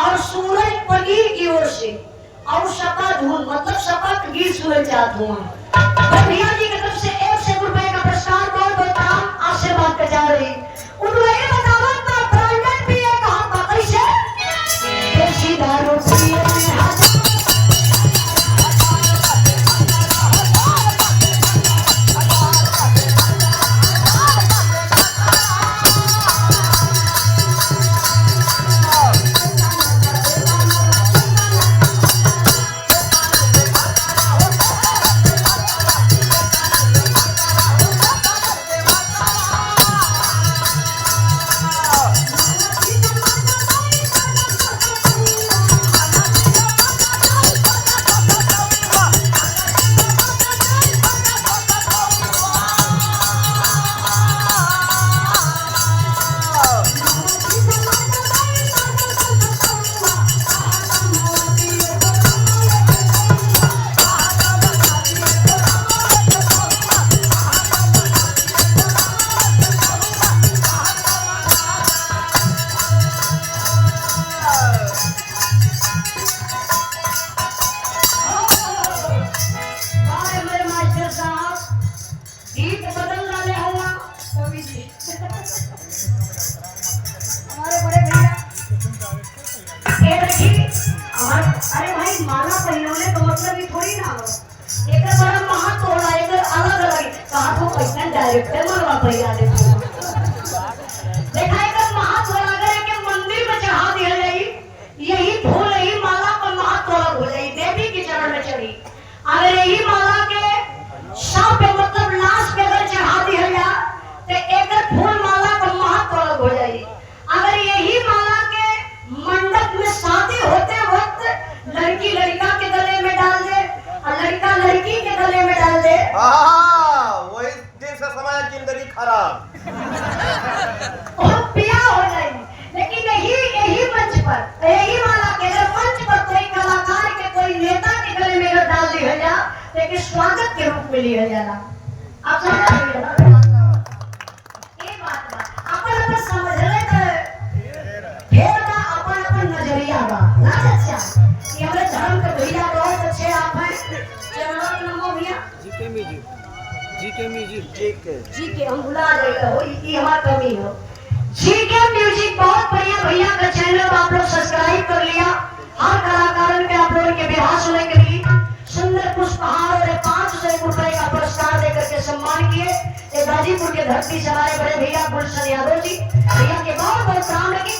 और सूरज पनीर की ओर से और सपा धूल मतलब सपा गीत सुनना चाहता हूँ भैया जी की तरफ से 100 रुपए का पुरस्कार बहुत बहुत आशीर्वाद का जा रही उन्हें बतावत का ब्रांडेड भी है कहां पकड़ी से देसी दारू पिए अरे भाई माला पहनोले तो मतलब ये थोड़ी ना हो एक बड़ा महत्व होला एक अलग अलग कहा तो पैसा डायरेक्ट मरवा पैसा दे देखा एक महत्व अगर के मंदिर में चढ़ा दिया जाई यही फूल यही माला पर महत्व अलग हो जाई देवी के चरण में चढ़ी अगर यही माला के सांप पे मतलब लाश पे अगर चढ़ा दिया जा तो एक फूल माला पर महत्व अलग हो जाई अगर यही माला के मंडप में शादी होते वक्त लड़की लड़का के गले में डाल दे और लड़का लड़की के गले में डाल दे वही दिन से समाज जिंदगी खराब और पिया हो जाए लेकिन यही मंच पर यही माला के अगर मंच पर कोई कलाकार के कोई नेता के गले में अगर डाल दिया जा लेकिन स्वागत के रूप में लिया जाना आप समझ रहे हैं एक बात अपन समझ ले तो फेर का अपन नजरिया बा ना अच्छा ये हमारे धर्म के भैया बहुत अच्छे आप हैं चरणों के नमो भैया जी के हम भुला गए हो ये हमारा कमी हो जीके म्यूजिक बहुत बढ़िया भैया का चैनल आप लोग सब्सक्राइब कर लिया हर कलाकार के आप लोग के विवाह सुनने के लिए सुंदर पुष्पहार और 500 रुपए का पुरस्कार देकर के सम्मान किए गाजीपुर के धरती से हमारे बड़े भैया गुलशन यादव जी भैया के बहुत बहुत प्रणाम लेकिन